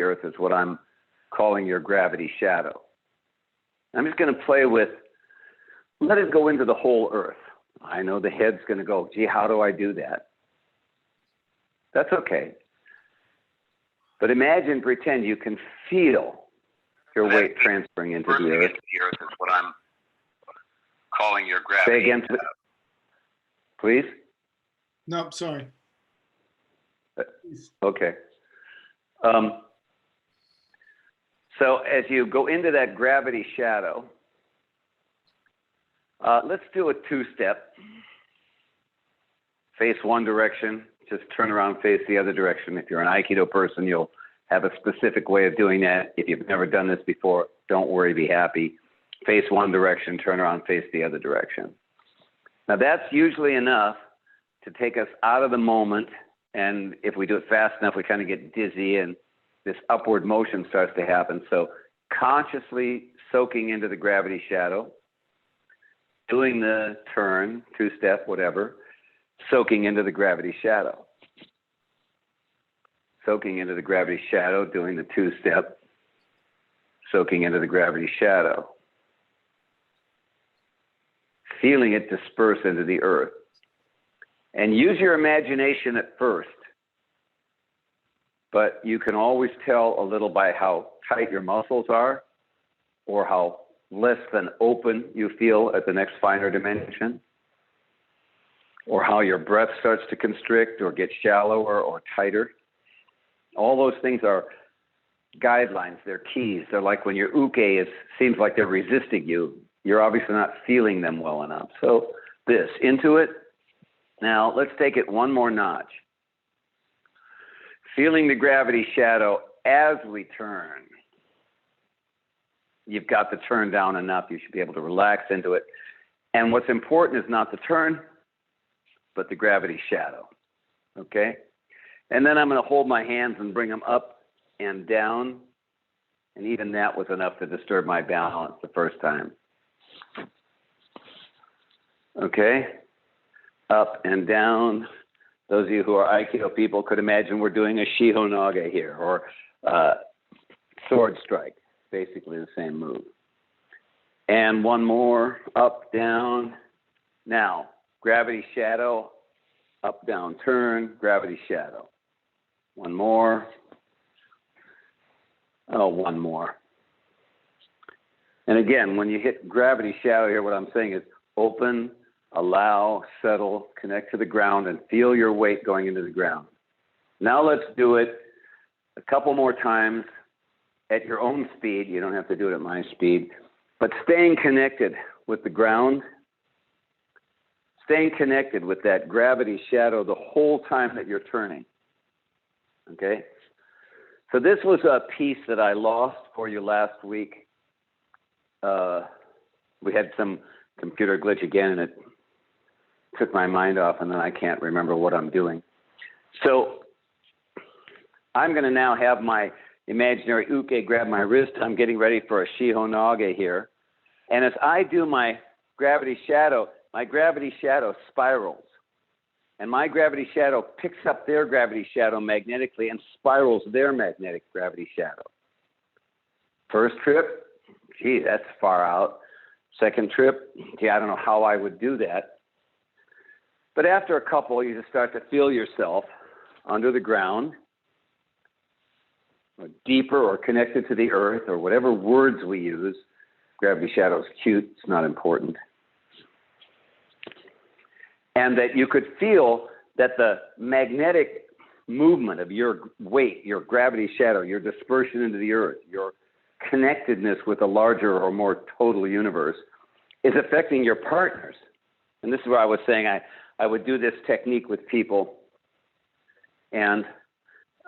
earth is what I'm calling your gravity shadow. I'm just going to play with, let it go into the whole earth. I know the head's going to go, gee, how do I do that? That's okay. But imagine, pretend you can feel your weight transferring into the earth. The earth is what I'm calling your gravity. Say again, please. No, sorry. Okay. So as you go into that gravity shadow, let's do a two-step. Face one direction, just turn around, face the other direction. If you're an Aikido person, you'll have a specific way of doing that. If you've never done this before, don't worry, be happy. Face one direction, turn around, face the other direction. Now that's usually enough to take us out of the moment, and if we do it fast enough, we kind of get dizzy and this upward motion starts to happen. So consciously soaking into the gravity shadow, doing the turn, two-step, whatever, soaking into the gravity shadow. Soaking into the gravity shadow, doing the two-step, soaking into the gravity shadow. Feeling it disperse into the earth. And use your imagination at first, but you can always tell a little by how tight your muscles are or how less than open you feel at the next finer dimension, or how your breath starts to constrict or get shallower or tighter. All those things are guidelines, they're keys. They're like when your uke seems like they're resisting you, you're obviously not feeling them well enough. So this, into it. Now let's take it one more notch. Feeling the gravity shadow as we turn. You've got the turn down enough. You should be able to relax into it. And what's important is not the turn, but the gravity shadow. Okay? And then I'm going to hold my hands and bring them up and down. And even that was enough to disturb my balance the first time. Okay? Up and down. Those of you who are Aikido people could imagine we're doing a Shiho Nage here, or sword strike, basically the same move. And one more, up, down. Now, gravity shadow, up, down, turn, gravity shadow. One more. Oh, one more. And again, when you hit gravity shadow here, what I'm saying is open, allow, settle, connect to the ground, and feel your weight going into the ground. Now let's do it a couple more times at your own speed. You don't have to do it at my speed, but staying connected with the ground, staying connected with that gravity shadow the whole time that you're turning. Okay? So this was a piece that I lost for you last week. We had some computer glitch again, and it took my mind off, and then I can't remember what I'm doing. So I'm going to now have my imaginary uke grab my wrist. I'm getting ready for a Shiho Nage here. And as I do my gravity shadow spirals. And my gravity shadow picks up their gravity shadow magnetically and spirals their magnetic gravity shadow. First trip, gee, that's far out. Second trip, gee, I don't know how I would do that. But after a couple, you just start to feel yourself under the ground, or deeper or connected to the earth, or whatever words we use. Gravity shadow is cute, it's not important. And that you could feel that the magnetic movement of your weight, your gravity shadow, your dispersion into the earth, your connectedness with a larger or more total universe is affecting your partners. And this is where I was saying I would do this technique with people. And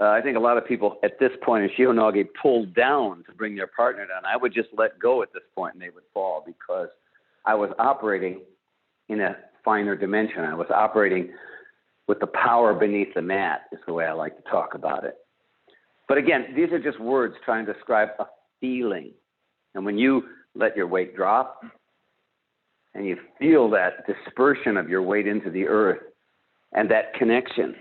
I think a lot of people at this point in Shiho Nage pull down to bring their partner down. I would just let go at this point and they would fall, because I was operating in a finer dimension. I was operating with the power beneath the mat, is the way I like to talk about it. But again, these are just words trying to describe a feeling. And when you let your weight drop and you feel that dispersion of your weight into the earth and that connection,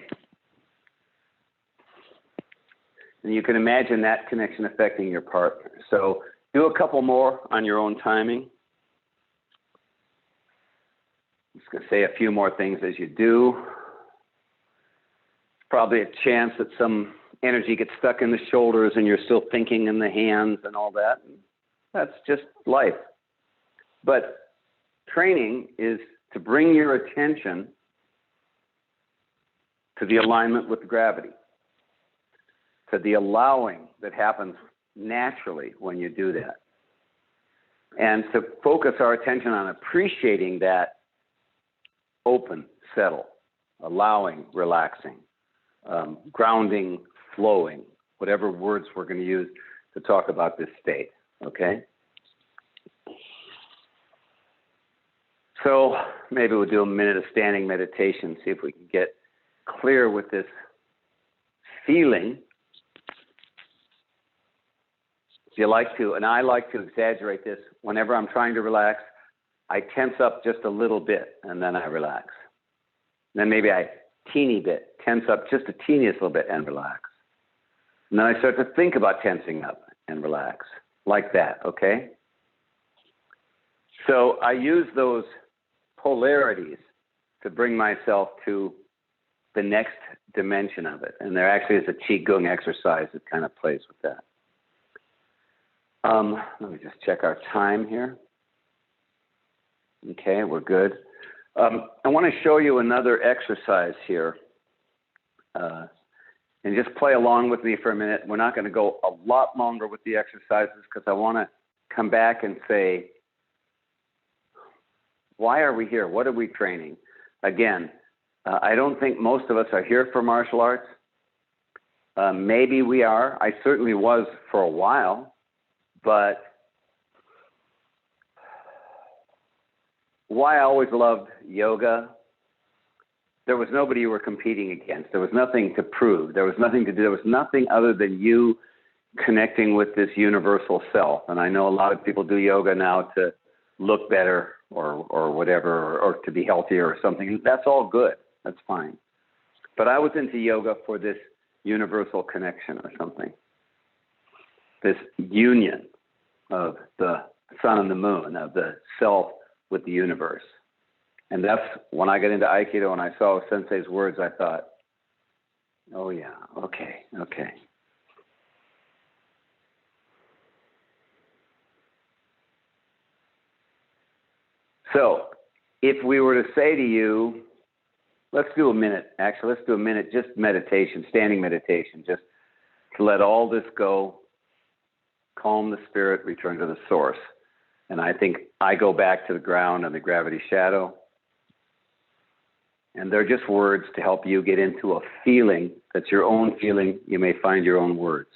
And you can imagine that connection affecting your partner. So do a couple more on your own timing. I'm just going to say a few more things as you do. Probably a chance that some energy gets stuck in the shoulders and you're still thinking in the hands and all that. That's just life. But training is to bring your attention to the alignment with gravity, to the allowing that happens naturally when you do that. And to focus our attention on appreciating that open, settle, allowing, relaxing, grounding, flowing, whatever words we're going to use to talk about this state, okay? So maybe we'll do a minute of standing meditation, see if we can get clear with this feeling. If you like to, and I like to exaggerate this, whenever I'm trying to relax, I tense up just a little bit and then I relax. And then maybe I teeny bit, tense up just the teeniest little bit and relax. And then I start to think about tensing up and relax, like that, okay? So I use those polarities to bring myself to the next dimension of it. And there actually is a Qigong exercise that kind of plays with that. Let me just check our time here. Okay, we're good. I want to show you another exercise here. And just play along with me for a minute. We're not going to go a lot longer with the exercises because I want to come back and say, why are we here? What are we training? Again, I don't think most of us are here for martial arts. Maybe we are. I certainly was for a while. But why I always loved yoga, there was nobody you were competing against. There was nothing to prove. There was nothing to do. There was nothing other than you connecting with this universal self. And I know a lot of people do yoga now to look better or whatever, or to be healthier or something. That's all good. That's fine. But I was into yoga for this universal connection or something. This union of the sun and the moon, of the self with the universe. And that's when I got into Aikido and I saw Sensei's words, I thought, oh yeah, okay. So if we were to say to you, let's do a minute, actually, let's do a minute, just meditation, standing meditation, just to let all this go, calm the spirit, return to the source. And I think I go back to the ground and the gravity shadow. And they're just words to help you get into a feeling that's your own feeling. You may find your own words.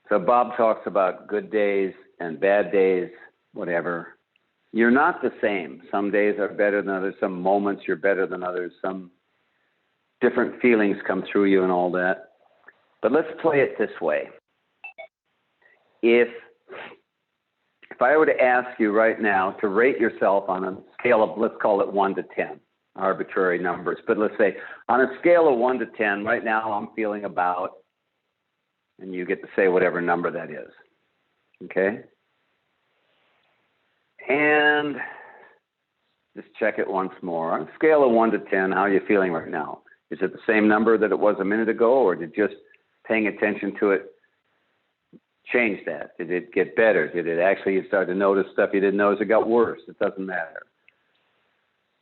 So Bob talks about good days and bad days, whatever. You're not the same. Some days are better than others. Some moments you're better than others. Some different feelings come through you and all that. But let's play it this way. If I were to ask you right now to rate yourself on a scale of, let's call it 1 to 10, arbitrary numbers, but let's say on a scale of 1 to 10, right now I'm feeling about, and you get to say whatever number that is, okay? And just check it once more. On a scale of 1 to 10, how are you feeling right now? Is it the same number that it was a minute ago, or did just paying attention to it change that? Did it get better? Did it actually, you start to notice stuff you didn't notice? It got worse. It doesn't matter.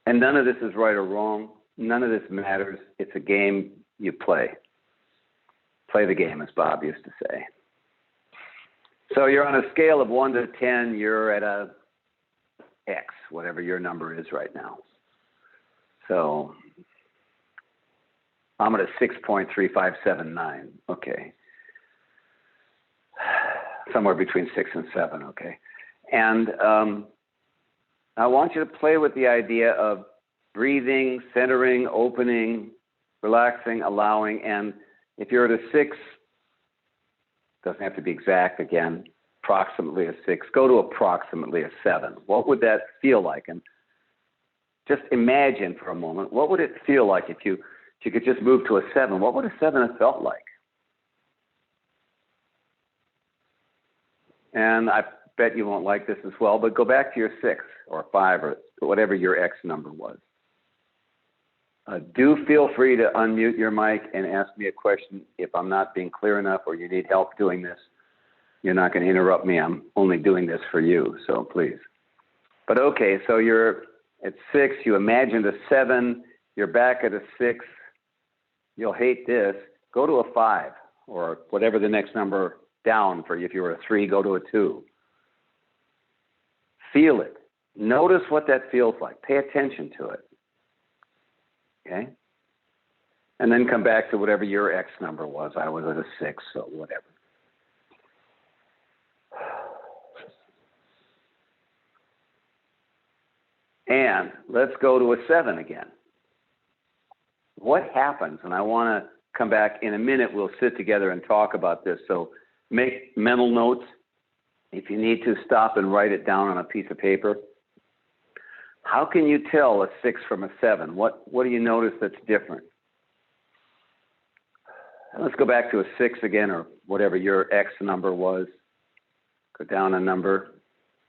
And none of this is right or wrong. None of this matters. It's a game you play. Play the game, as Bob used to say. So you're on a scale of 1 to 10, you're at a X, whatever your number is right now. So I'm at a 6.3579. Okay. Somewhere between 6 and 7, okay. And I want you to play with the idea of breathing, centering, opening, relaxing, allowing. And if you're at a 6, doesn't have to be exact again, approximately a 6. Go to approximately a 7. What would that feel like? And just imagine for a moment, what would it feel like if you could just move to a 7? What would a 7 have felt like? And I bet you won't like this as well, but go back to your 6 or 5 or whatever your X number was. Do feel free to unmute your mic and ask me a question if I'm not being clear enough or you need help doing this. You're not going to interrupt me. I'm only doing this for you, so please. But okay, so you're at 6. You imagined a 7. You're back at a 6. You'll hate this. Go to a 5 or whatever the next number down for you. If you were a 3, go to a 2. Feel it. Notice what that feels like. Pay attention to it. Okay? And then come back to whatever your X number was. I was at a 6, so whatever. And let's go to a 7 again. What happens? And I want to come back in a minute. We'll sit together and talk about this. So make mental notes. If you need to, stop and write it down on a piece of paper. How can you tell a 6 from a 7? What do you notice that's different? Let's go back to a 6 again, or whatever your X number was. Go down a number.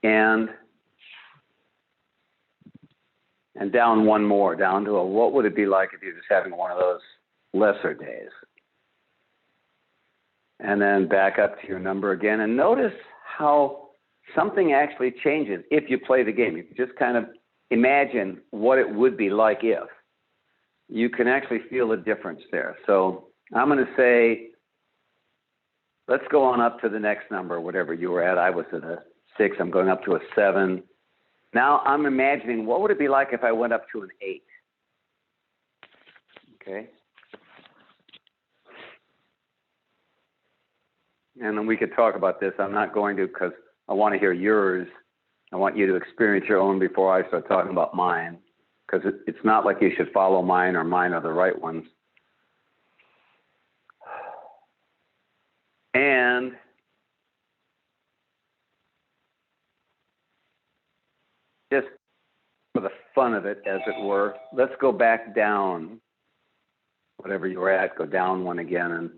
And down one more, down to a, what would it be like if you're just having one of those lesser days? And then back up to your number again, and notice how something actually changes if you play the game. You can just kind of imagine what it would be like if. You can actually feel a difference there. So I'm going to say, let's go on up to the next number, whatever you were at. I was at a 6. I'm going up to a 7. Now I'm imagining, what would it be like if I went up to an 8? Okay. And then we could talk about this. I'm not going to, because I want to hear yours. I want you to experience your own before I start talking about mine, because it's not like you should follow mine or mine are the right ones. And just for the fun of it, as it were, let's go back down. Whatever you were at, go down one again. And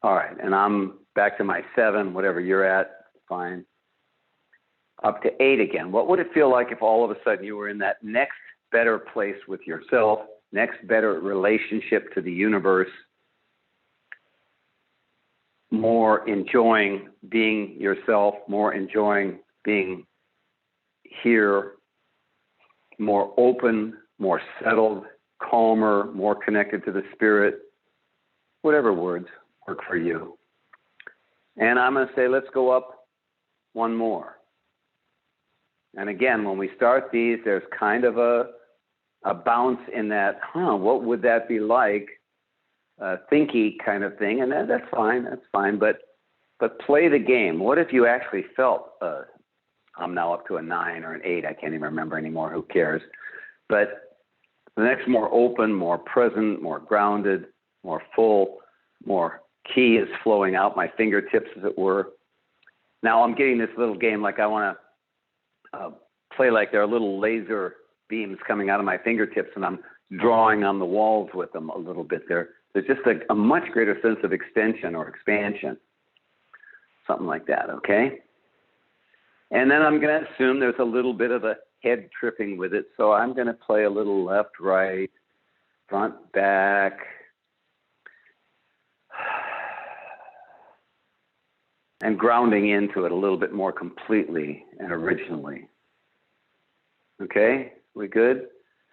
all right, and I'm back to my 7, whatever you're at, fine. Up to 8 again. What would it feel like if all of a sudden you were in that next better place with yourself, next better relationship to the universe, more enjoying being yourself, more enjoying being here, more open, more settled, calmer, more connected to the spirit, whatever words work for you. And I'm going to say, let's go up one more. And again, when we start these, there's kind of a bounce in that, what would that be like? Thinky kind of thing. And that's fine. That's fine. But play the game. What if you actually felt, I'm now up to a 9 or an 8. I can't even remember anymore. Who cares? But the next, more open, more present, more grounded, more full, more key is flowing out my fingertips, as it were. Now I'm getting this little game like I want to play like there are little laser beams coming out of my fingertips, and I'm drawing on the walls with them a little bit there. There's just a much greater sense of extension or expansion, something like that, okay? And then I'm going to assume there's a little bit of a head tripping with it, so I'm going to play a little left, right, front, back, and grounding into it a little bit more completely and originally. Okay, we good?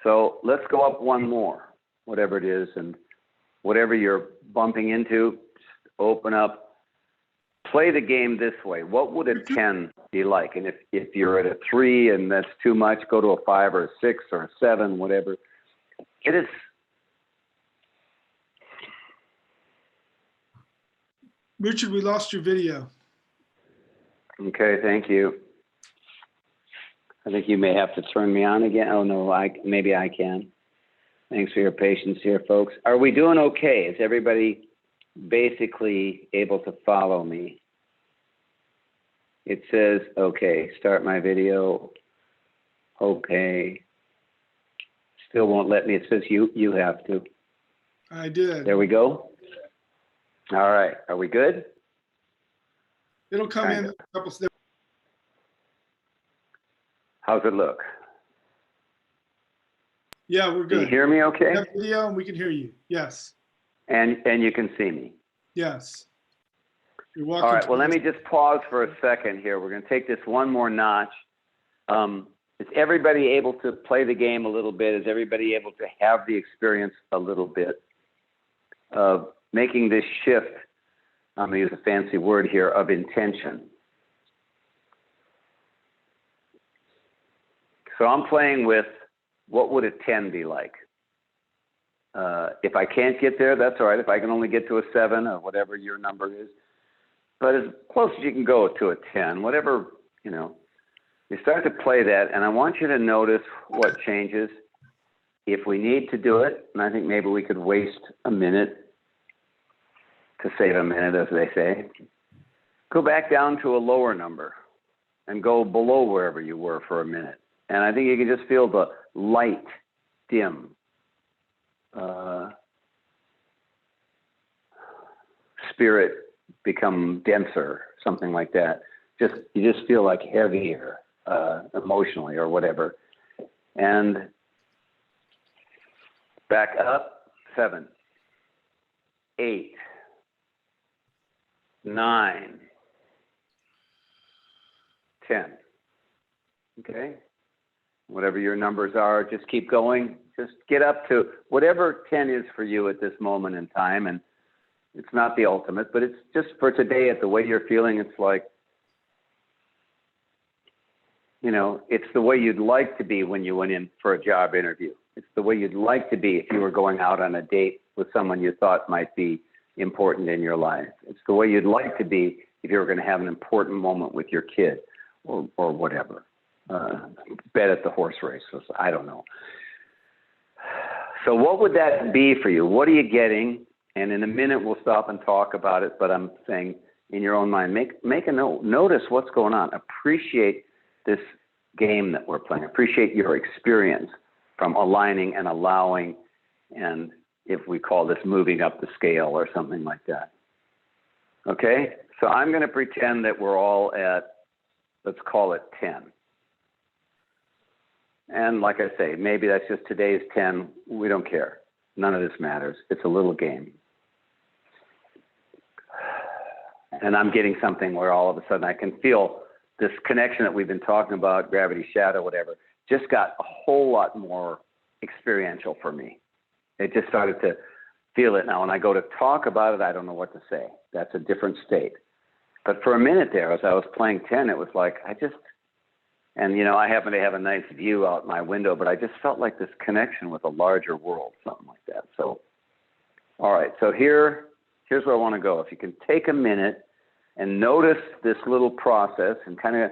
So let's go up one more, whatever it is, and whatever you're bumping into, just open up. Play the game this way. What would a 10 be like? And if you're at a 3 and that's too much, go to a 5 or a 6 or a 7, whatever. It is. Richard, we lost your video. Okay, thank you. I think you may have to turn me on again. Oh, no, maybe I can. Thanks for your patience here, folks. Are we doing okay? Is everybody basically able to follow me. It says, okay, start my video. Okay. Still won't let me. It says you have to. I did. There we go. All right. Are we good? It'll come Kind in of. a couple steps. How's it look? Yeah, we're Can you good. hear me okay? We have video and we can hear you. Yes. And you can see me. Yes. You're welcome. All right. Well, let me just pause for a second here. We're going to take this one more notch. Is everybody able to play the game a little bit? Is everybody able to have the experience a little bit of making this shift? I'm going to use a fancy word here, of intention. So I'm playing with, what would a 10 be like? If I can't get there, that's all right. If I can only get to a 7 or whatever your number is, but as close as you can go to a 10, whatever, you know, you start to play that, and I want you to notice what changes. If we need to do it, and I think maybe we could waste a minute to save a minute, as they say, go back down to a lower number and go below wherever you were for a minute. And I think you can just feel the light dim. Spirit become denser, something like that. You just feel like heavier emotionally or whatever. And back up, 7, 8, 9, 10. Okay? Whatever your numbers are, just keep going. Just get up to whatever 10 is for you at this moment in time. And it's not the ultimate, but it's just for today, at the way you're feeling, it's like, you know, it's the way you'd like to be when you went in for a job interview. It's the way you'd like to be if you were going out on a date with someone you thought might be important in your life. It's the way you'd like to be if you were going to have an important moment with your kid or whatever. Bet at the horse race. I don't know. So what would that be for you? What are you getting? And in a minute, we'll stop and talk about it. But I'm saying, in your own mind, make a note. Notice what's going on. Appreciate this game that we're playing. Appreciate your experience from aligning and allowing, and if we call this moving up the scale or something like that. Okay? So I'm going to pretend that we're all at, let's call it 10. And like I say, maybe that's just today's 10. We don't care. None of this matters. It's a little game. And I'm getting something where all of a sudden I can feel this connection that we've been talking about, gravity, shadow, whatever, just got a whole lot more experiential for me. It just started to feel it. Now, when I go to talk about it, I don't know what to say. That's a different state. But for a minute there, as I was playing 10, it was like, and you know, I happen to have a nice view out my window, but I just felt like this connection with a larger world, something like that. So, all right, so here's where I want to go. If you can take a minute and notice this little process and kind of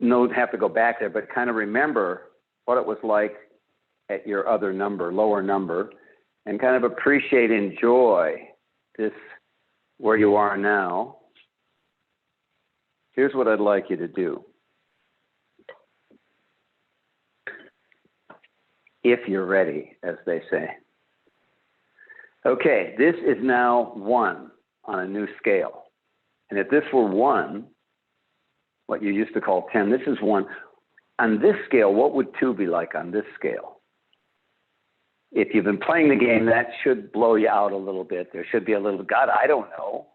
don't have to go back there, but kind of remember what it was like at your other number, lower number, and kind of appreciate, enjoy this where you are now. Here's what I'd like you to do. If you're ready, as they say. Okay, this is now 1 on a new scale. And if this were 1, what you used to call 10, this is 1. On this scale, what would 2 be like on this scale? If you've been playing the game, that should blow you out a little bit. There should be a little, God, I don't know.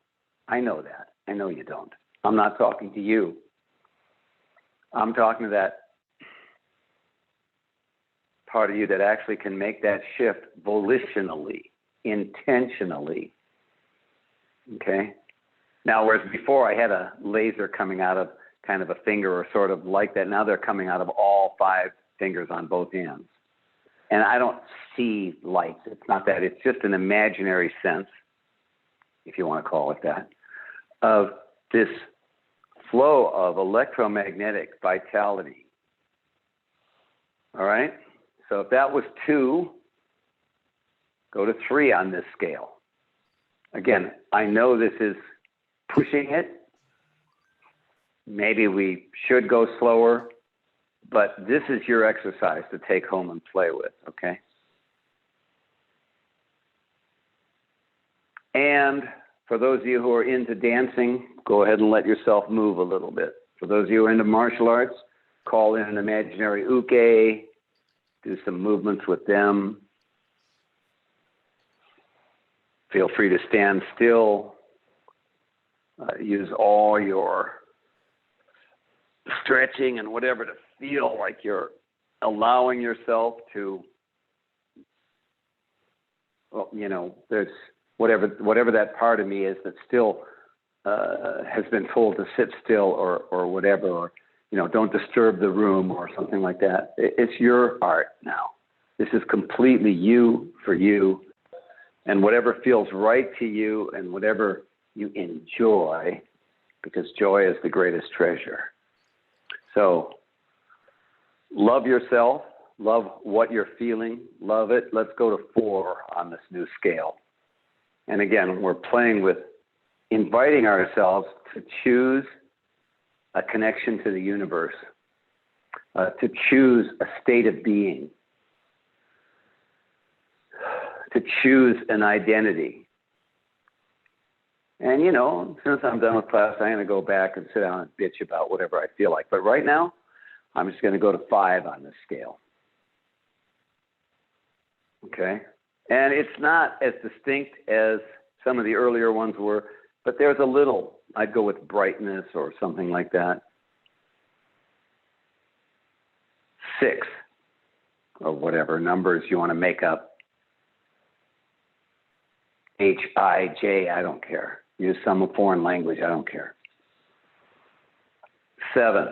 I know that. I know you don't. I'm not talking to you. I'm talking to that part of you that actually can make that shift volitionally, intentionally. Okay? Now, whereas before I had a laser coming out of kind of a finger or sort of like that, now they're coming out of all 5 fingers on both hands. And I don't see lights. It's not that. It's just an imaginary sense, if you want to call it that, of this flow of electromagnetic vitality. All right? So if that was 2, go to 3 on this scale. Again, I know this is pushing it. Maybe we should go slower, but this is your exercise to take home and play with, okay? And for those of you who are into dancing, go ahead and let yourself move a little bit. For those of you who are into martial arts, call in an imaginary uke, do some movements with them. Feel free to stand still. Use all your stretching and whatever to feel like you're allowing yourself to, well, you know, there's whatever that part of me is that still has been told to sit still or whatever, or, you know, don't disturb the room or something like that. It's your art now. This is completely you for you, and whatever feels right to you and whatever you enjoy, because joy is the greatest treasure. So love yourself, love what you're feeling, love it. Let's go to 4 on this new scale. And again, we're playing with inviting ourselves to choose a connection to the universe, to choose a state of being, to choose an identity. And, you know, since I'm done with class, I'm going to go back and sit down and bitch about whatever I feel like. But right now, I'm just going to go to 5 on this scale. Okay? And it's not as distinct as some of the earlier ones were, but there's a little, I'd go with brightness or something like that. 6, or whatever numbers you want to make up. H-I-J, I don't care. Use some foreign language, I don't care. 7.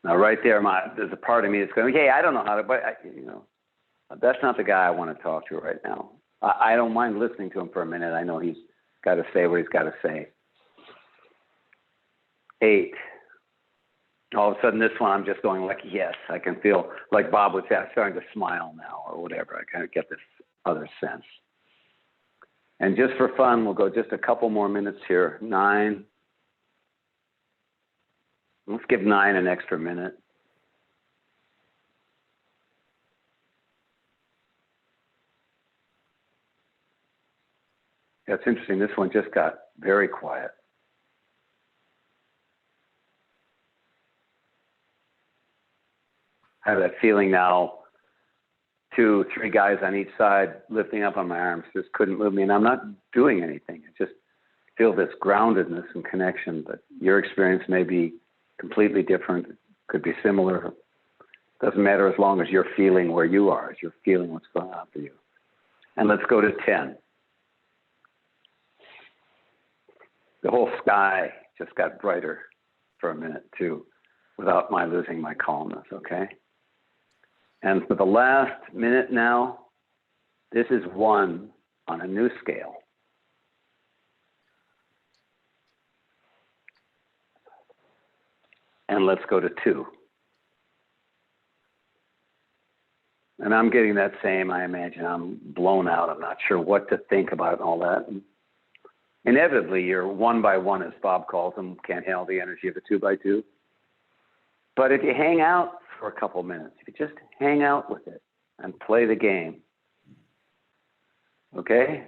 Now right there, there's a part of me that's going, hey, I don't know how to, but you know, that's not the guy I want to talk to right now. I don't mind listening to him for a minute. I know he's got to say what he's got to say. 8. All of a sudden, this one, I'm just going like, yes, I can feel like Bob was starting to smile now or whatever. I kind of get this other sense. And just for fun, we'll go just a couple more minutes here. 9. Let's give 9 an extra minute. That's interesting. This one just got very quiet. I have that feeling now, 2, 3 guys on each side lifting up on my arms just couldn't move me, and I'm not doing anything. I just feel this groundedness and connection, but your experience may be completely different, could be similar. Doesn't matter as long as you're feeling where you are, as you're feeling what's going on for you. And let's go to 10. The whole sky just got brighter for a minute too, without my losing my calmness, okay? And for the last minute now, this is 1 on a new scale. And let's go to 2. And I'm getting that same, I imagine I'm blown out. I'm not sure what to think about and all that. And inevitably, you're 1 by 1, as Bob calls them, can't handle the energy of a 2 by 2. But if you hang out for a couple minutes, if you just hang out with it and play the game, okay?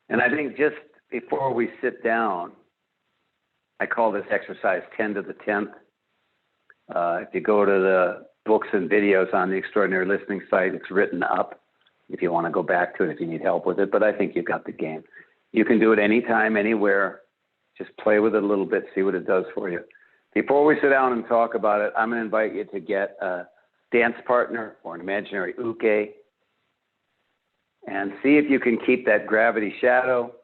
And I think just before we sit down, I call this exercise 10 to the 10th. If you go to the books and videos on the Extraordinary Listening site, it's written up if you want to go back to it, if you need help with it. But I think you've got the game. You can do it anytime, anywhere. Just play with it a little bit, see what it does for you. Before we sit down and talk about it, I'm going to invite you to get a dance partner or an imaginary uke and see if you can keep that gravity shadow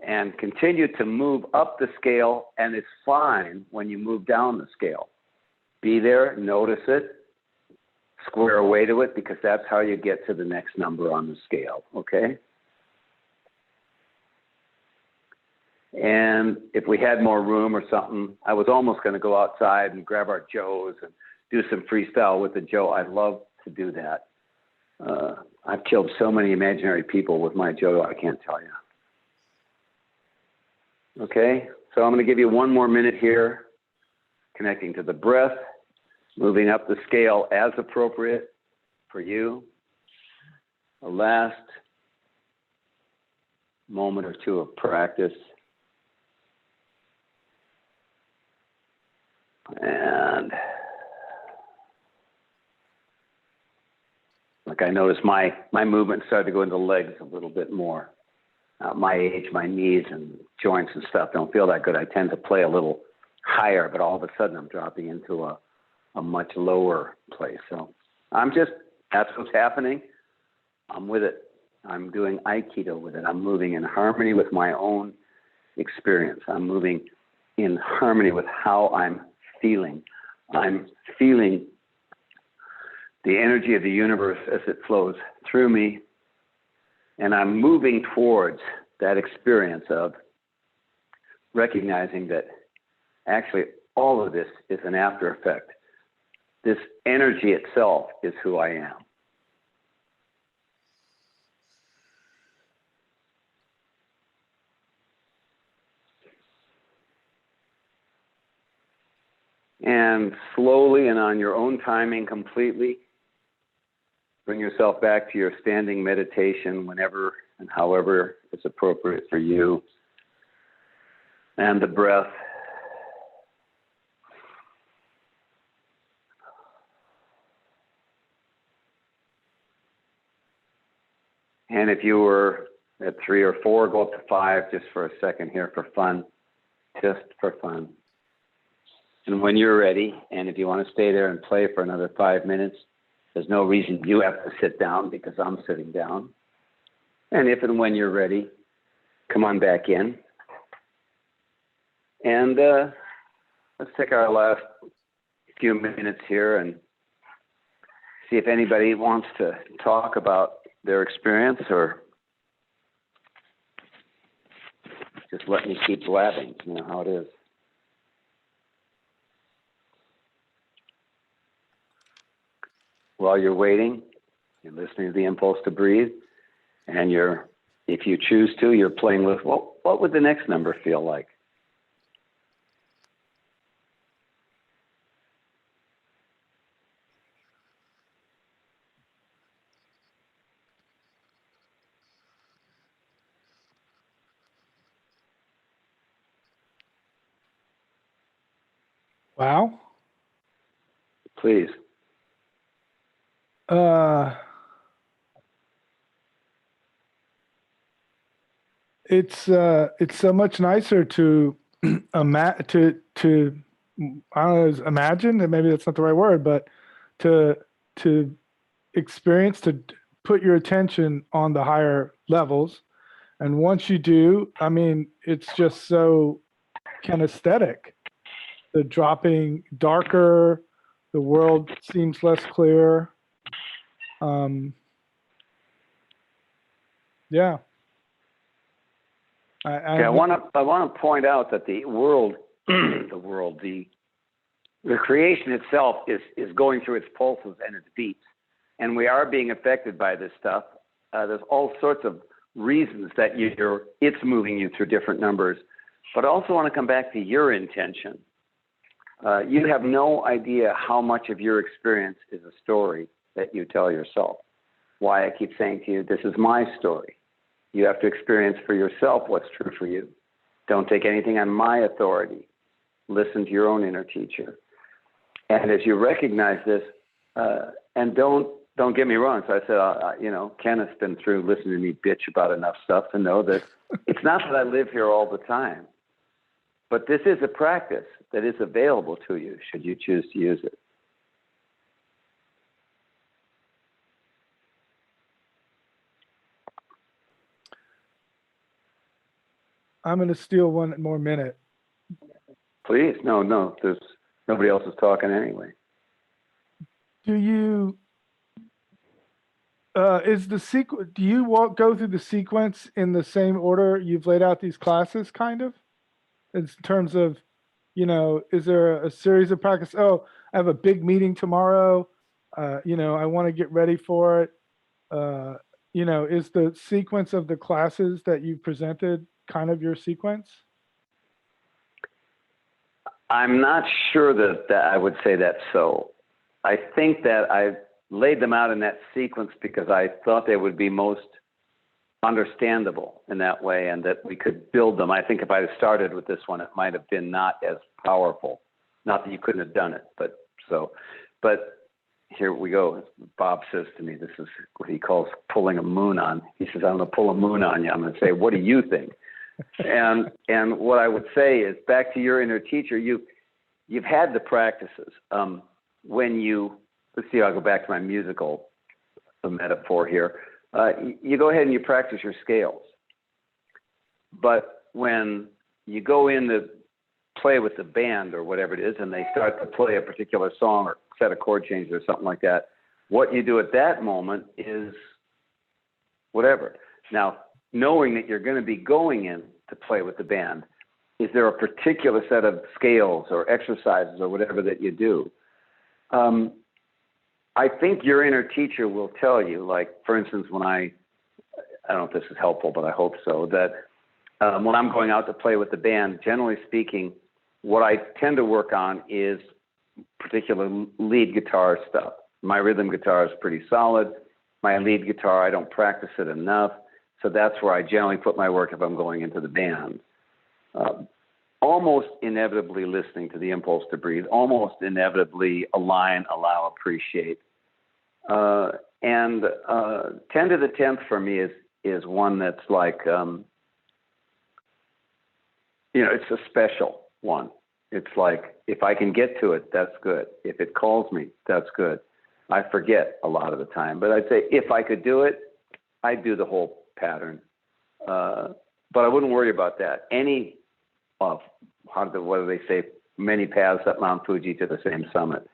and continue to move up the scale. And it's fine when you move down the scale. Be there, notice it, square away to it, because that's how you get to the next number on the scale, okay? And if we had more room or something, I was almost going to go outside and grab our Joes and do some freestyle with the Joe. I'd love to do that. I've killed so many imaginary people with my JoJo, I can't tell you. Okay, so I'm going to give you one more minute here, connecting to the breath, moving up the scale as appropriate for you. The last moment or two of practice. And like I noticed my movement started to go into the legs a little bit more. At my age, my knees and joints and stuff don't feel that good. I tend to play a little higher, but all of a sudden I'm dropping into a much lower place. So that's what's happening. I'm with it. I'm doing Aikido with it. I'm moving in harmony with my own experience. I'm moving in harmony with how I'm feeling. I'm feeling the energy of the universe as it flows through me. And I'm moving towards that experience of recognizing that actually all of this is an after effect. This energy itself is who I am. And slowly and on your own timing completely, bring yourself back to your standing meditation whenever and however it's appropriate for you. And the breath. And if you were at 3 or 4, go up to 5 just for a second here for fun. Just for fun. And when you're ready, and if you want to stay there and play for another 5 minutes, there's no reason you have to sit down because I'm sitting down. And if and when you're ready, come on back in. And let's take our last few minutes here and see if anybody wants to talk about their experience or just let me keep blabbing. You know how it is. While you're waiting, you're listening to the impulse to breathe, and if you choose to, you're playing with, well, what would the next number feel like? Wow. Please. It's so much nicer to I don't know, imagine, and maybe that's not the right word, but to experience, to put your attention on the higher levels. And once you do, I mean, it's just so kinesthetic. The dropping darker, the world seems less clear. Yeah. I want to point out that the world, the creation itself is going through its pulses and its beats, and we are being affected by this stuff. There's all sorts of reasons that it's moving you through different numbers, but I also want to come back to your intention. You have no idea how much of your experience is a story that you tell yourself. Why I keep saying to you, this is my story. You have to experience for yourself what's true for you. Don't take anything on my authority. Listen to your own inner teacher. And as you recognize this, and don't get me wrong. So I said, Ken has been through listening to me bitch about enough stuff to know that it's not that I live here all the time, but this is a practice that is available to you should you choose to use it. I'm going to steal one more minute. Please. No, there's nobody else is talking anyway. Do you, do you go through the sequence in the same order you've laid out these classes, kind of? In terms of, is there a series of practice? Oh, I have a big meeting tomorrow. I want to get ready for it. Is the sequence of the classes that you presented kind of your sequence? I'm not sure that I would say that's so. I think that I laid them out in that sequence because I thought they would be most understandable in that way and that we could build them. I think if I had started with this one, it might have been not as powerful. Not that you couldn't have done it, but here we go. Bob says to me, this is what he calls pulling a moon on. He says, I'm going to pull a moon on you. I'm going to say, what do you think? And what I would say is, back to your inner teacher, you've had the practices. Let's see, I'll go back to my musical metaphor here. You go ahead and you practice your scales. But when you go in to play with the band or whatever it is, and they start to play a particular song or set of chord changes or something like that, what you do at that moment is whatever. Now, knowing that you're going to be going in to play with the band, is there a particular set of scales or exercises or whatever that you do? I think your inner teacher will tell you, like, for instance, when I don't know if this is helpful, but I hope so, that when I'm going out to play with the band, generally speaking, what I tend to work on is particular lead guitar stuff. My rhythm guitar is pretty solid. My lead guitar, I don't practice it enough. So that's where I generally put my work if I'm going into the band. Almost inevitably listening to the impulse to breathe, almost inevitably align, allow, appreciate. And 10 to the 10th for me is one that's like, it's a special one. It's like, if I can get to it, that's good. If it calls me, that's good. I forget a lot of the time, but I'd say if I could do it, I'd do the whole pattern. But I wouldn't worry about that. What do they say? Many paths up Mount Fuji to the same summit.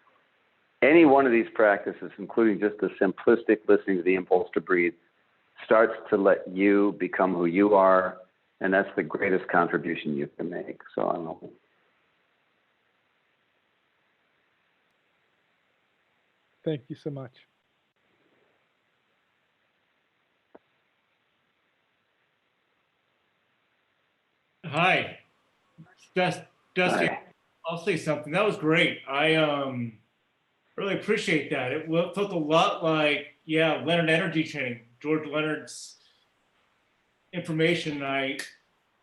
Any one of these practices, including just the simplistic listening to the impulse to breathe, starts to let you become who you are, and that's the greatest contribution you can make. So I don't know. Thank you so much. Hi, Dusty. Hi. I'll say something. That was great. I really appreciate that. It felt a lot like, Leonard energy training, George Leonard's information. I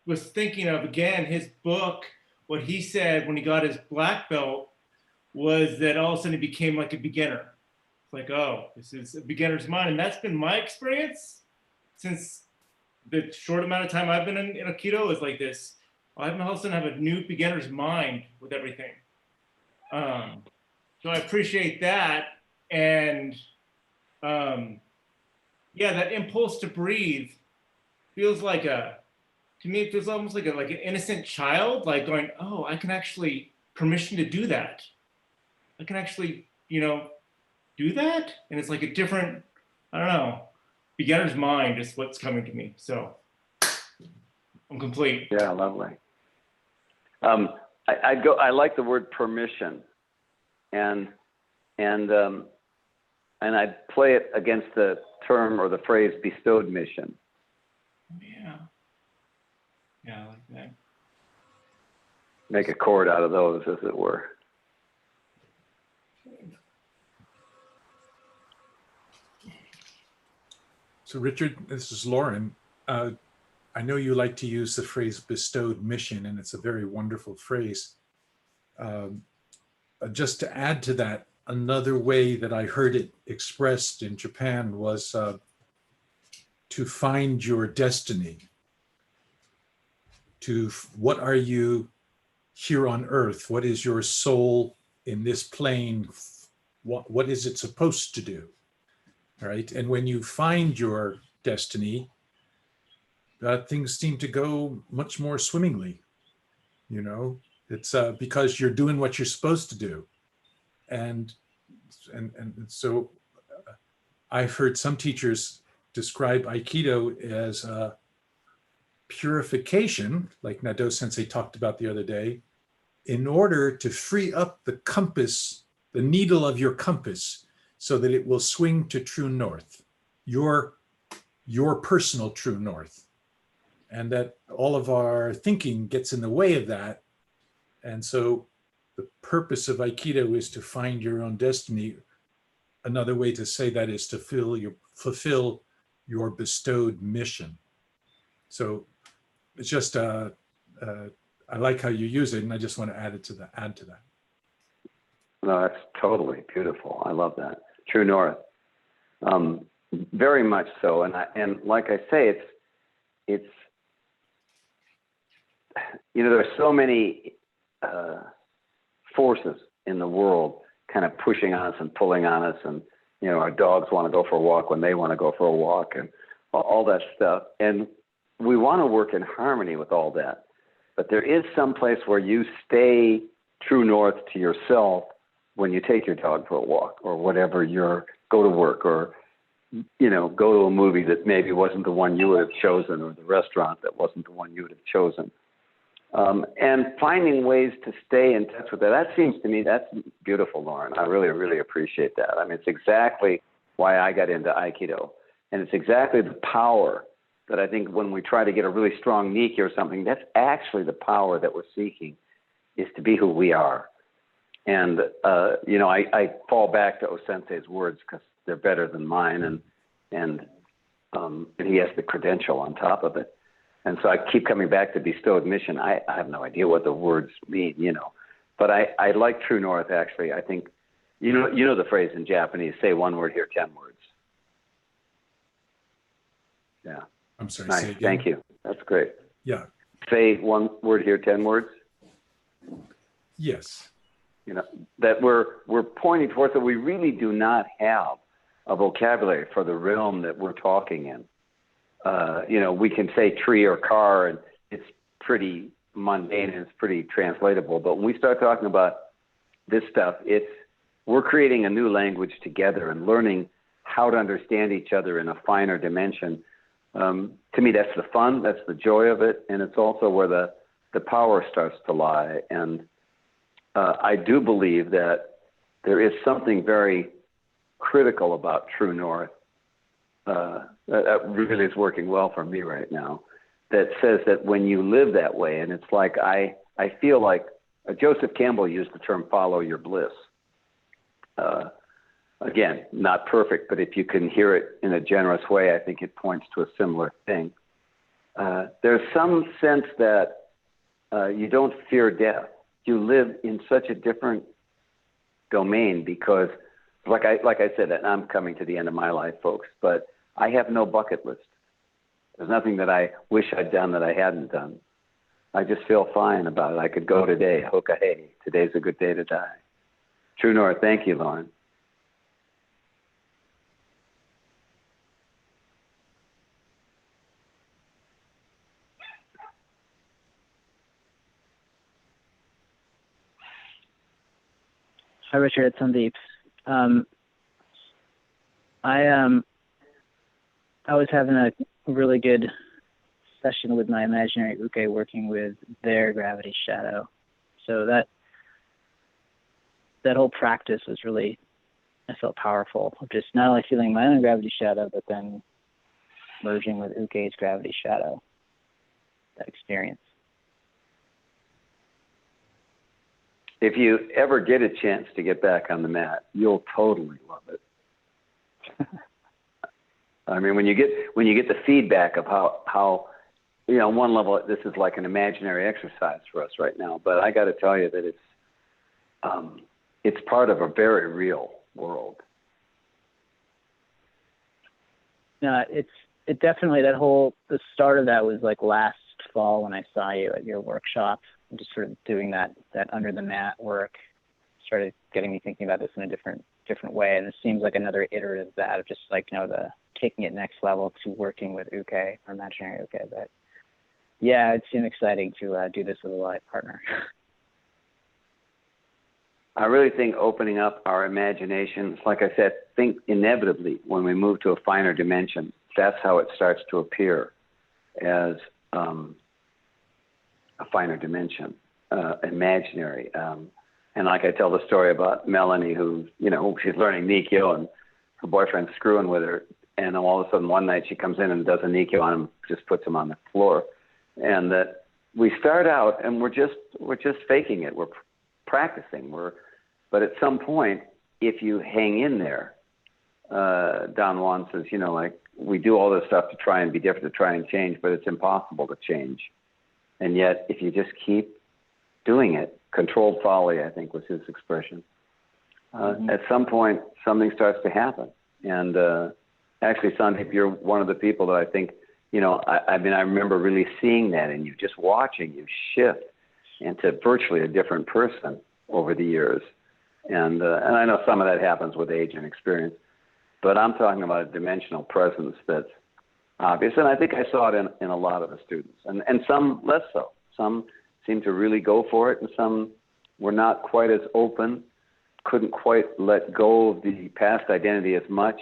was thinking of, again, his book. What he said when he got his black belt was that all of a sudden he became like a beginner. It's like, oh, this is a beginner's mind. And that's been my experience since the short amount of time I've been in Aikido is like this. I'm all of a sudden have a new beginner's mind with everything. So I appreciate that. And that impulse to breathe feels like to me, it feels almost like an innocent child, like going, oh, I can actually permission to do that. I can actually, do that. And it's like a different, I don't know, beginner's mind is what's coming to me. So I'm complete. Yeah, lovely. I like the word permission, and I'd play it against the term or the phrase bestowed mission. Yeah, I like that. Make a chord out of those, as it were. So Richard, this is Lauren. I know you like to use the phrase bestowed mission, and it's a very wonderful phrase. Just to add to that, another way that I heard it expressed in Japan was to find your destiny. What are you here on earth? What is your soul in this plane? What is it supposed to do? All right. And when you find your destiny, things seem to go much more swimmingly. It's because you're doing what you're supposed to do. And so I've heard some teachers describe Aikido as purification, like Nadeau Sensei talked about the other day, in order to free up the compass, the needle of your compass, so that it will swing to true north. your personal true north, and that all of our thinking gets in the way of that. And so the purpose of Aikido is to find your own destiny. Another way to say that is to fulfill your bestowed mission. So it's just I like how you use it, and I just want to add to that. No, that's totally beautiful. I love that. True North. Very much so. And like I say, it's there's so many forces in the world kind of pushing on us and pulling on us, and our dogs want to go for a walk when they want to go for a walk, and all that stuff. And we want to work in harmony with all that. But there is some place where you stay true north to yourself when you take your dog for a walk, or whatever, go to work, or go to a movie that maybe wasn't the one you would have chosen, or the restaurant that wasn't the one you would have chosen. And finding ways to stay in touch with that. That seems to me, that's beautiful, Lauren. I really, really appreciate that. I mean, it's exactly why I got into Aikido. And it's exactly the power that I think when we try to get a really strong Nikki or something, that's actually the power that we're seeking, is to be who we are. And, I fall back to O-sensei's words because they're better than mine. And he has the credential on top of it. And so I keep coming back to bestowed mission. I have no idea what the words mean, but I like True North, actually. I think, you know the phrase in Japanese, say one word, hear 10 words. Yeah. I'm sorry. Nice. Say again. Thank you. That's great. Yeah. Say one word, hear 10 words. Yes. That we're pointing towards that we really do not have a vocabulary for the realm that we're talking in. We can say tree or car, and it's pretty mundane and it's pretty translatable. But when we start talking about this stuff, we're creating a new language together and learning how to understand each other in a finer dimension. To me, that's the fun, that's the joy of it, and it's also where the power starts to lie. And I do believe that there is something very critical about True North that really is working well for me right now, that says that when you live that way, and it's like I feel like Joseph Campbell used the term follow your bliss. Again, not perfect, but if you can hear it in a generous way, I think it points to a similar thing. There's some sense that you don't fear death. You live in such a different domain because, like I said, and I'm coming to the end of my life, folks, but I have no bucket list. There's nothing that I wish I'd done that I hadn't done. I just feel fine about it. I could go today, hoka hey, today's a good day to die. True North, thank you, Lauren. Hi, Richard. It's Sandeep. I was having a really good session with my imaginary uke, working with their gravity shadow. So that whole practice was really, I felt powerful. Just not only feeling my own gravity shadow, but then merging with uke's gravity shadow. That experience. If you ever get a chance to get back on the mat, you'll totally love it. I mean, when you get the feedback of how on one level, this is like an imaginary exercise for us right now, but I got to tell you that it's part of a very real world. No, it definitely, the start of that was like last fall when I saw you at your workshop. Just sort of doing that under the mat work started getting me thinking about this in a different way. And it seems like another iterative of that, of just like, the taking it next level to working with uke or imaginary uke. But yeah, it seemed exciting to do this with a live partner. I really think opening up our imaginations, like I said, think inevitably when we move to a finer dimension, that's how it starts to appear as a finer dimension, imaginary. And like I tell the story about Melanie, who, she's learning Nikyo and her boyfriend's screwing with her. and all of a sudden one night she comes in and does a Nikyo on him, just puts him on the floor. And that we start out and we're just faking it. We're practicing. But at some point, if you hang in there, Don Juan says, you know, like, we do all this stuff to try and be different, to try and change, but it's impossible to change. And yet, if you just keep doing it, controlled folly, I think was his expression, at some point, something starts to happen. And actually, Sandeep, you're one of the people that I think, you know, I mean, I remember really seeing that in you, just watching you shift into virtually a different person over the years. And I know some of that happens with age and experience, but I'm talking about a dimensional presence that's obvious. And I think I saw it in a lot of the students, and some less so. Some seemed to really go for it, and some were not quite as open, couldn't quite let go of the past identity as much.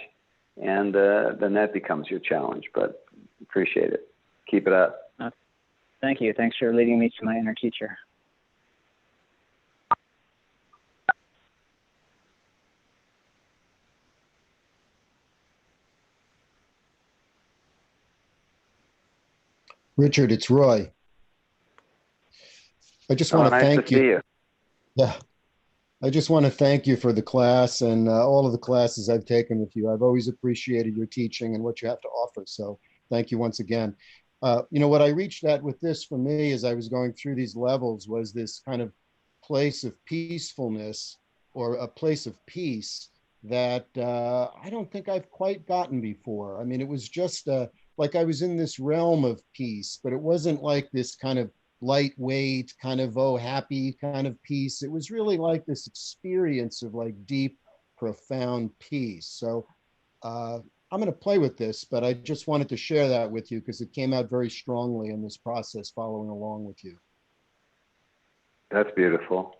And then that becomes your challenge, but appreciate it. Keep it up. Thank you. Thanks for leading me to my inner teacher. Richard, it's Roy. I just want to nice thank to see you. Yeah. I just want to thank you for the class and all of the classes I've taken with you. I've always appreciated your teaching and what you have to offer. So thank you once again. You know, what I reached at with this for me as I was going through these levels was this kind of place of peacefulness, or a place of peace that I don't think I've quite gotten before. I mean, it was just like I was in this realm of peace, but it wasn't like this kind of lightweight, kind of, oh, happy kind of peace. It was really like this experience of like deep, profound peace. So I'm going to play with this, but I just wanted to share that with you because it came out very strongly in this process following along with you. That's beautiful.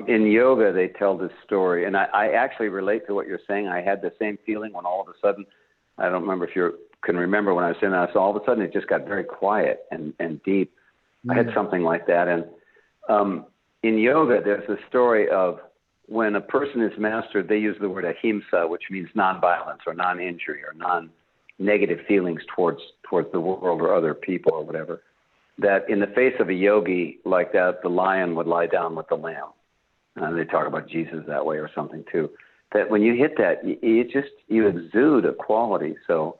In yoga, they tell this story, and I actually relate to what you're saying. I had the same feeling when all of a sudden, I don't remember if you can remember when I was saying that, so all of a sudden it just got very quiet and deep. I had something like that. And in yoga, there's a story of when a person is mastered, they use the word ahimsa, which means nonviolence or non-injury or non-negative feelings towards the world or other people or whatever. That in the face of a yogi like that, the lion would lie down with the lamb. And they talk about Jesus that way or something too. That when you hit that, you exude a quality. So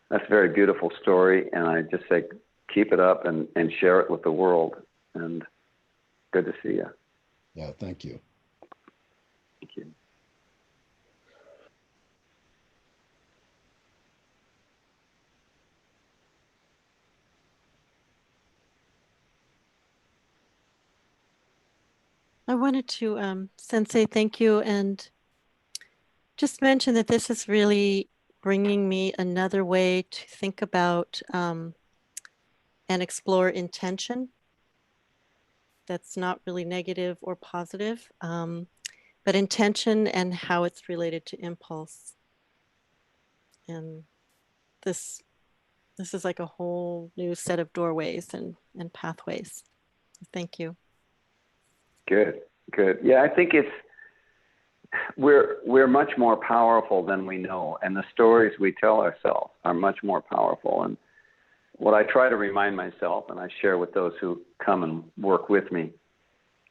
that's a very beautiful story. And I just say, keep it up and share it with the world. And good to see you. Yeah, thank you. Thank you. I wanted to, Sensei, thank you, and just mention that this is really bringing me another way to think about and explore intention. That's not really negative or positive, but intention and how it's related to impulse. And this is like a whole new set of doorways and pathways. Thank you. Good. Yeah, I think we're much more powerful than we know, and the stories we tell ourselves are much more powerful. And what I try to remind myself, and I share with those who come and work with me,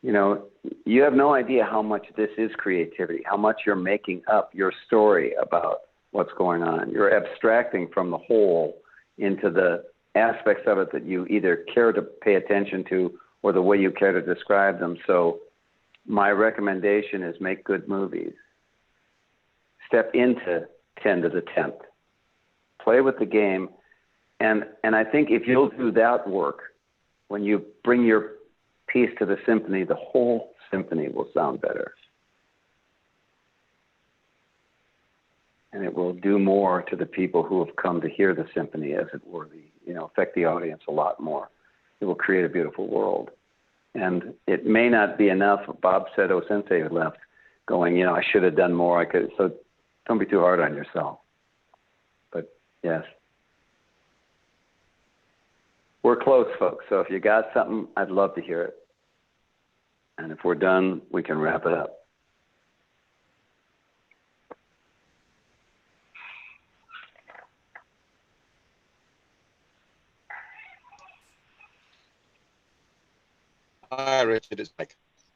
you know, you have no idea how much this is creativity, how much you're making up your story about what's going on. You're abstracting from the whole into the aspects of it that you either care to pay attention to or the way you care to describe them. So my recommendation is make good movies. Step into 10 to the 10th. Play with the game. And I think if you'll do that work, when you bring your piece to the symphony, the whole symphony will sound better. And it will do more to the people who have come to hear the symphony, as it were, affect the audience a lot more. It will create a beautiful world. And it may not be enough. Bob said, oh, Sensei left, going, I should have done more. I could. So don't be too hard on yourself. But yes. We're close, folks. So if you got something, I'd love to hear it. And if we're done, we can wrap it up.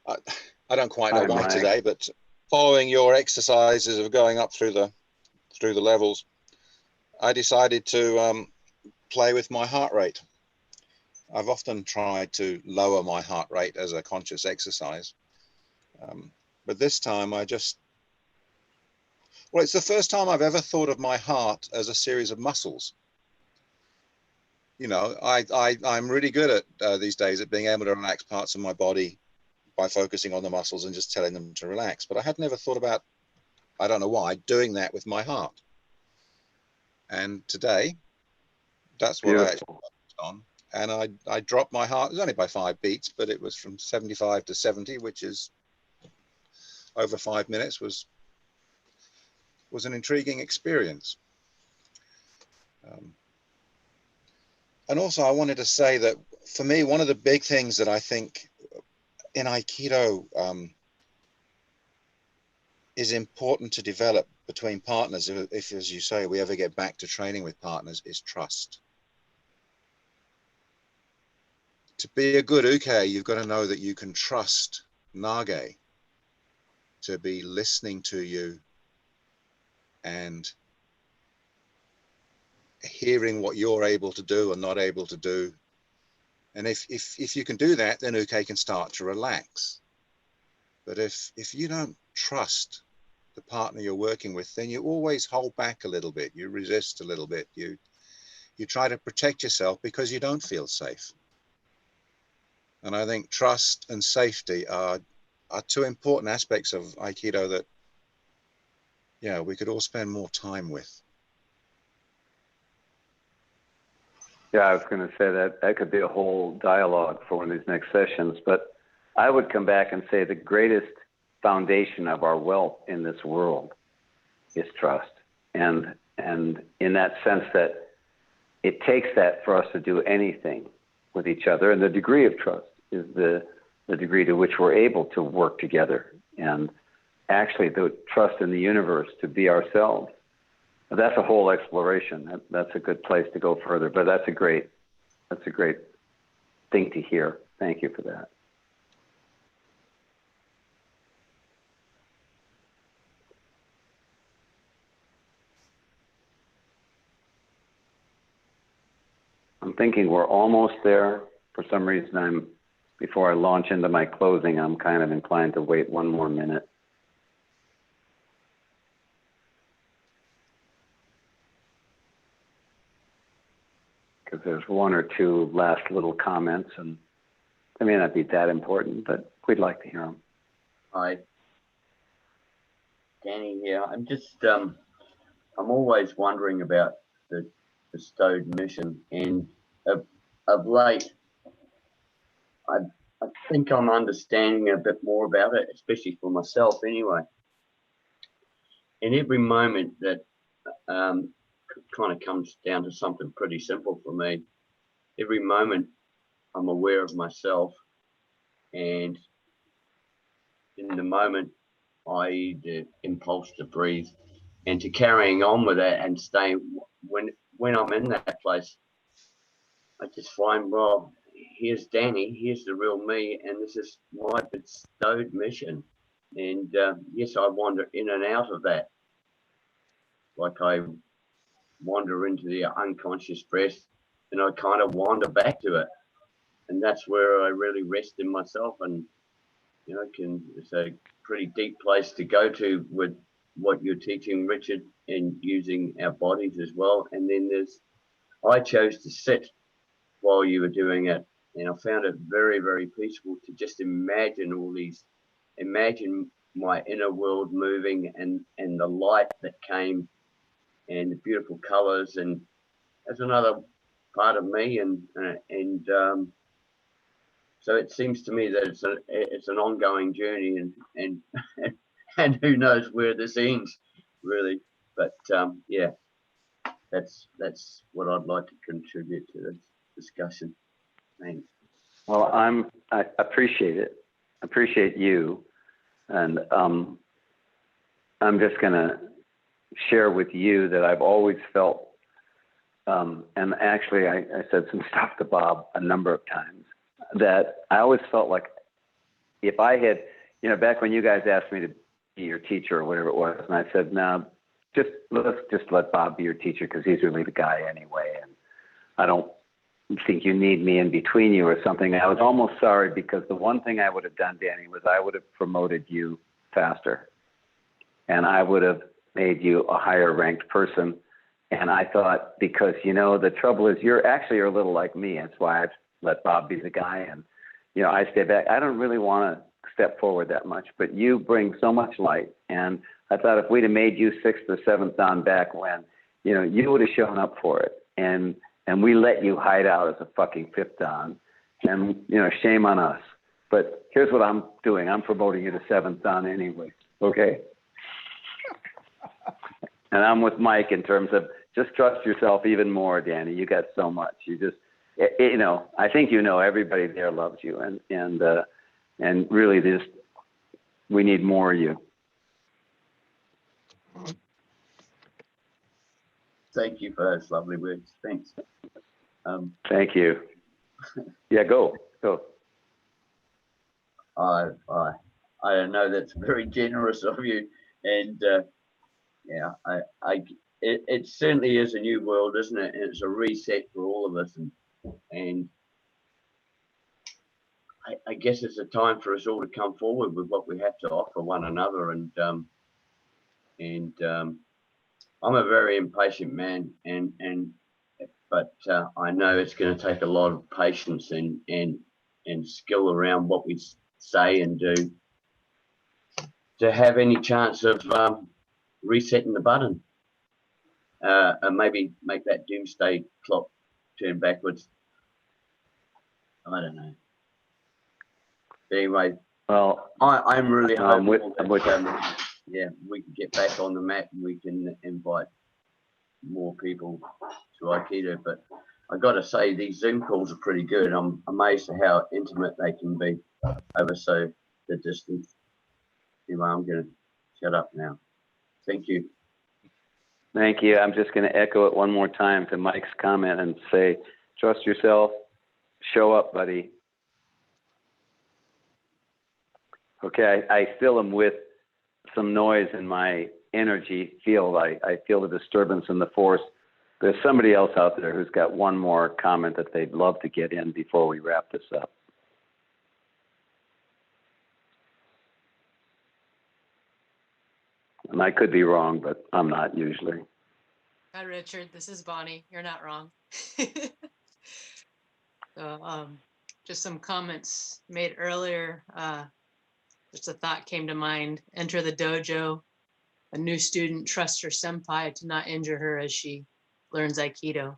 I don't quite know Hi, why Mike. today, but following your exercises of going up through the levels, I decided to play with my heart rate. I've often tried to lower my heart rate as a conscious exercise. But this time well, it's the first time I've ever thought of my heart as a series of muscles. You know, I'm really good at these days at being able to relax parts of my body by focusing on the muscles and just telling them to relax. But I had never thought about, I don't know why, doing that with my heart. And today, that's what I actually focused on. And I dropped my heart, it was only by 5 beats, but it was from 75 to 70, which is over 5 minutes, was an intriguing experience. And also I wanted to say that for me, one of the big things that I think in Aikido is important to develop between partners, if, as you say, we ever get back to training with partners, is trust. To be a good uke, you've got to know that you can trust Nage to be listening to you and hearing what you're able to do and not able to do. And if you can do that, then uke can start to relax. But if you don't trust the partner you're working with, then you always hold back a little bit. You resist a little bit. You try to protect yourself because you don't feel safe. And I think trust and safety are two important aspects of Aikido that, yeah, we could all spend more time with. Yeah, I was going to say that could be a whole dialogue for one of these next sessions, but I would come back and say the greatest foundation of our wealth in this world is trust. And in that sense that it takes that for us to do anything with each other, and the degree of trust is the degree to which we're able to work together and actually the trust in the universe to be ourselves. That's a whole exploration. That's a good place to go further, but that's a great thing to hear. Thank you for that. I'm thinking we're almost there. For some reason, before I launch into my closing, I'm kind of inclined to wait one more minute. Because there's one or two last little comments, and they may not be that important, but we'd like to hear them. Hi, Danny here. I'm just, I'm always wondering about the bestowed mission, and of late, I think I'm understanding a bit more about it, especially for myself anyway. And every moment that kind of comes down to something pretty simple for me. Every moment I'm aware of myself, and in the moment, the impulse to breathe and to carrying on with it and staying. When I'm in that place, I just find, well, here's Danny, here's the real me, and this is my bestowed mission. And yes, I wander in and out of that, like I wander into the unconscious breath, and I kind of wander back to it, and that's where I really rest in myself. And you know, it's a pretty deep place to go to with what you're teaching, Richard, and using our bodies as well. And then I chose to sit while you were doing it, and I found it very, very peaceful to just imagine my inner world moving, and the light that came, and the beautiful colors, and that's another part of me, and so it seems to me that it's an ongoing journey, and and who knows where this ends, really. But yeah, that's what I'd like to contribute to this discussion. Thanks. Well, I appreciate it. I appreciate you, and I'm just going to share with you that I've always felt, and actually I said some stuff to Bob a number of times, that I always felt like if I had, back when you guys asked me to be your teacher or whatever it was, and I said, no, let's just let Bob be your teacher because he's really the guy anyway, and I don't think you need me in between you or something. I was almost sorry because the one thing I would have done, Danny, was I would have promoted you faster, and I would have made you a higher ranked person. And I thought, because, the trouble is you're a little like me. That's why I've let Bob be the guy. And, I stay back. I don't really want to step forward that much, but you bring so much light. And I thought if we'd have made you 6th or 7th Dan back when, you would have shown up for it. And we let you hide out as a fucking 5th Dan. And, shame on us. But here's what I'm doing. I'm promoting you to 7th Dan anyway. Okay? And I'm with Mike in terms of just trust yourself even more, Danny. You got so much. You just, I think everybody there loves you, and really, we need more of you. Thank you for those lovely words. Thanks. Thank you. Yeah, go. I know that's very generous of you, and it certainly is a new world, isn't it? And it's a reset for all of us, and I guess it's a time for us all to come forward with what we have to offer one another. And I'm a very impatient man, but I know it's going to take a lot of patience and skill around what we say and do to have any chance of resetting the button, and maybe make that doomsday clock turn backwards. I don't know. But anyway, well, I'm really hopeful I'm with that we can get back on the map and we can invite more people to Aikido. But I got to say, these Zoom calls are pretty good. I'm amazed at how intimate they can be over the distance. Anyway, I'm going to shut up now. Thank you. Thank you. I'm just going to echo it one more time to Mike's comment and say, trust yourself, show up, buddy. Okay, I still am with some noise in my energy field. I feel the disturbance in the force. There's somebody else out there who's got one more comment that they'd love to get in before we wrap this up. And I could be wrong, but I'm not usually. Hi, Richard. This is Bonnie. You're not wrong. So, just some comments made earlier. Just a thought came to mind. Enter the dojo. A new student trusts her senpai to not injure her as she learns Aikido.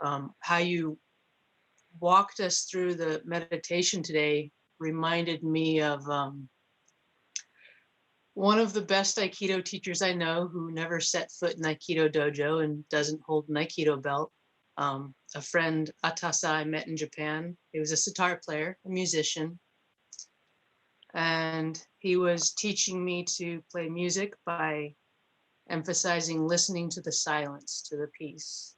How you walked us through the meditation today reminded me of one of the best Aikido teachers I know who never set foot in Aikido dojo and doesn't hold an Aikido belt. A friend, Atasa, I met in Japan. He was a sitar player, a musician. And he was teaching me to play music by emphasizing listening to the silence, to the peace.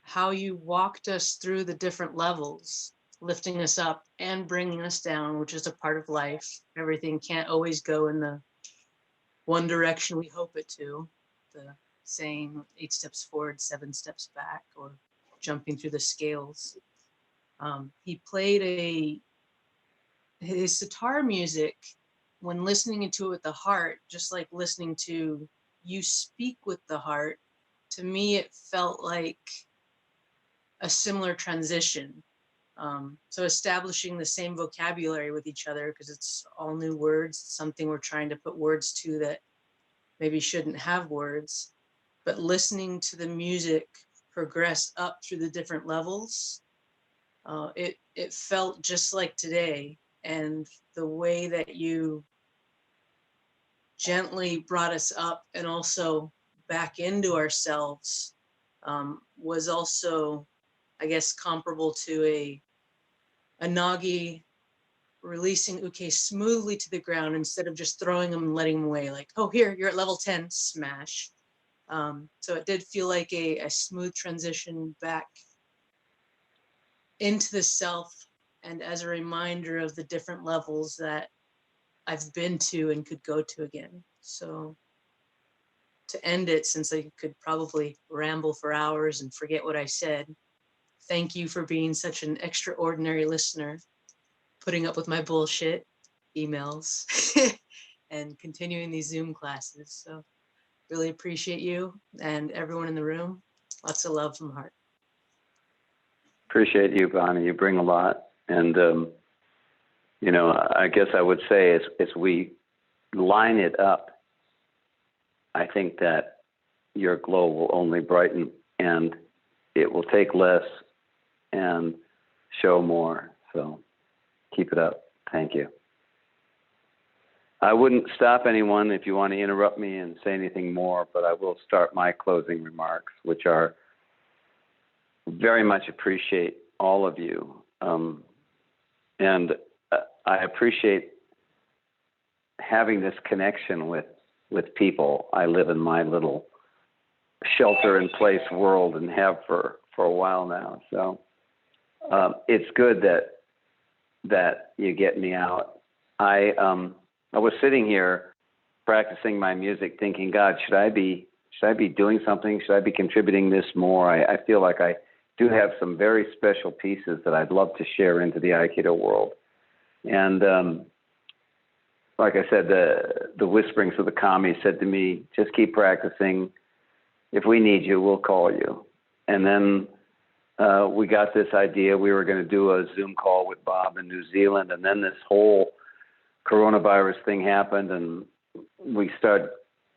How you walked us through the different levels, lifting us up and bringing us down, which is a part of life. Everything can't always go in the one direction we hope it to. The saying 8 steps forward, 7 steps back, or jumping through the scales. He played his sitar music, when listening to it with the heart, just like listening to you speak with the heart, to me it felt like a similar transition. So establishing the same vocabulary with each other, because it's all new words, something we're trying to put words to that maybe shouldn't have words, but listening to the music progress up through the different levels, it felt just like today. And the way that you gently brought us up and also back into ourselves was also, I guess, comparable to a Nagi releasing uke smoothly to the ground instead of just throwing them and letting them away, like, oh, here, you're at level 10, smash. So it did feel like a smooth transition back into the self, and as a reminder of the different levels that I've been to and could go to again. So to end it, since I could probably ramble for hours and forget what I said, thank you for being such an extraordinary listener, putting up with my bullshit emails and continuing these Zoom classes. So really appreciate you and everyone in the room. Lots of love from the heart. Appreciate you, Bonnie. You bring a lot. And, you know, I guess I would say as we line it up, I think that your glow will only brighten, and it will take less and show more. So keep it up. Thank you. I wouldn't stop anyone if you want to interrupt me and say anything more, but I will start my closing remarks, which are very much appreciate all of you. And I appreciate having this connection with people. I live in my little shelter-in-place world and have for a while now. So it's good that you get me out. I was sitting here practicing my music, thinking, God, should I be doing something? Should I be contributing this more? I feel like I do have some very special pieces that I'd love to share into the Aikido world. And like I said, the whisperings of the kami said to me, just keep practicing. If we need you, we'll call you. And then we got this idea. We were going to do a Zoom call with Bob in New Zealand. And then this whole coronavirus thing happened. And we started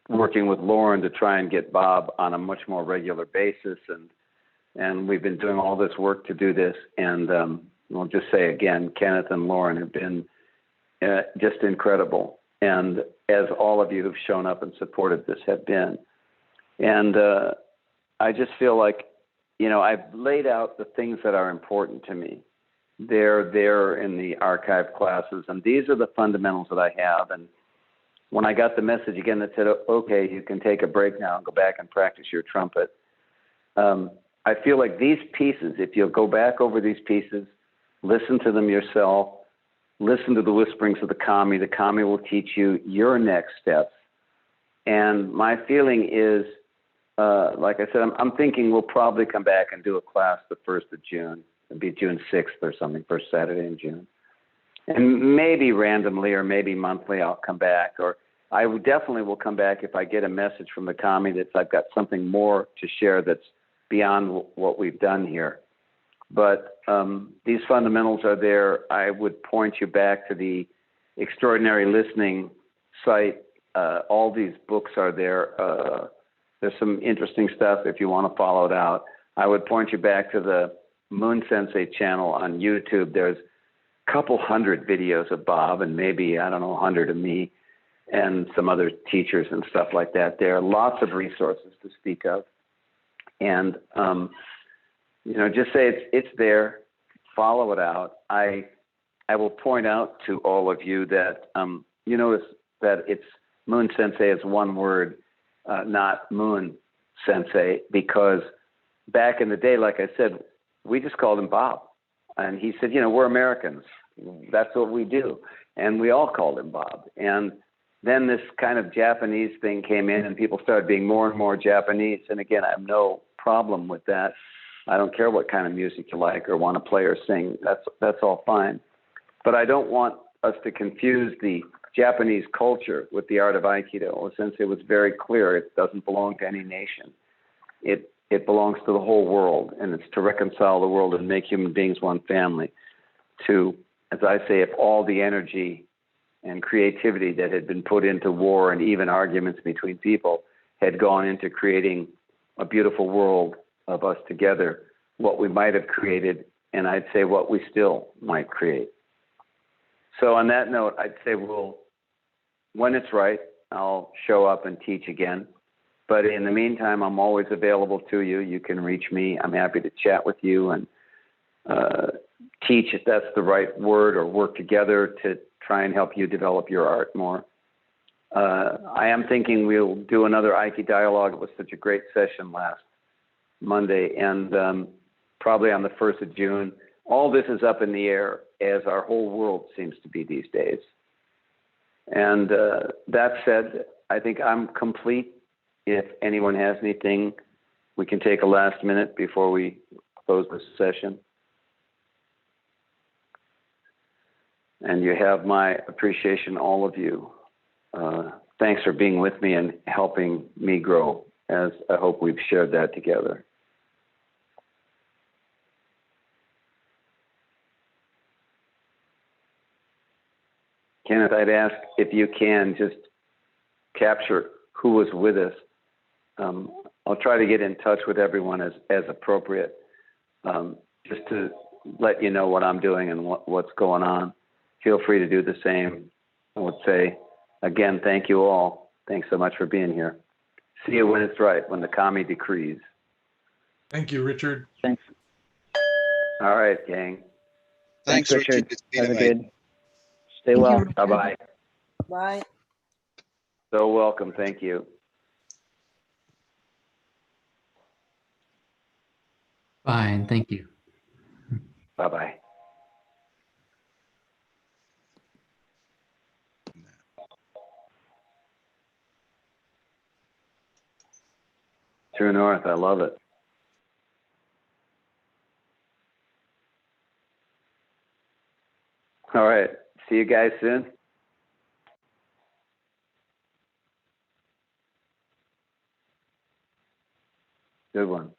working with Lauren to try and get Bob on a much more regular basis. And we've been doing all this work to do this. And I'll just say again, Kenneth and Lauren have been just incredible. And as all of you who've shown up and supported this have been. And I just feel like, you know, I've laid out the things that are important to me. They're there in the archive classes, and these are the fundamentals that I have. And when I got the message again that said, okay, you can take a break now and go back and practice your trumpet, I feel like these pieces, if you'll go back over these pieces, listen to them yourself, listen to the whisperings of the kami will teach you your next steps. And my feeling is, like I said, I'm thinking we'll probably come back and do a class the 1st of June. It'll be June 6th or something, first Saturday in June. And maybe randomly or maybe monthly I'll come back. Or I definitely will come back if I get a message from the kami that I've got something more to share that's beyond what we've done here. But these fundamentals are there. I would point you back to the Extraordinary Listening site. All these books are there. There's some interesting stuff if you want to follow it out. I would point you back to the Moon Sensei channel on YouTube. There's a couple hundred videos of Bob and maybe, 100 of me and some other teachers and stuff like that. There are lots of resources to speak of. And, just say it's there, follow it out. I will point out to all of you that you notice that it's Moon Sensei is one word, not Moon Sensei, because back in the day, like I said, we just called him Bob. And he said, we're Americans. That's what we do. And we all called him Bob. And then this kind of Japanese thing came in and people started being more and more Japanese. And again, I have no problem with that. I don't care what kind of music you like or want to play or sing. That's all fine. But I don't want us to confuse the Japanese culture with the art of Aikido, since it was very clear it doesn't belong to any nation. It belongs to the whole world, and it's to reconcile the world and make human beings one family. To, as I say, if all the energy and creativity that had been put into war and even arguments between people had gone into creating a beautiful world of us together, what we might have created, and I'd say what we still might create. So on that note, I'd say when it's right, I'll show up and teach again. But in the meantime, I'm always available to you. You can reach me. I'm happy to chat with you and teach, if that's the right word, or work together to try and help you develop your art more. I am thinking we'll do another Aiki Dialogue. It was such a great session last Monday, and probably on the 1st of June. All this is up in the air. as our whole world seems to be these days. And that said, I think I'm complete. If anyone has anything, we can take a last minute before we close this session. And you have my appreciation, all of you. Thanks for being with me and helping me grow, as I hope we've shared that together. Kenneth, I'd ask if you can just capture who was with us. I'll try to get in touch with everyone as appropriate, just to let you know what I'm doing and what's going on. Feel free to do the same. I would say, again, thank you all. Thanks so much for being here. See you when it's right, when the kami decrees. Thank you, Richard. Thanks. All right, gang. Thanks, Richard. It's been Have a amazing. good. Stay well. Bye-bye. Bye. So welcome. Thank you. Fine, thank you. Bye-bye. True North, I love it. All right. See you guys soon. Good one.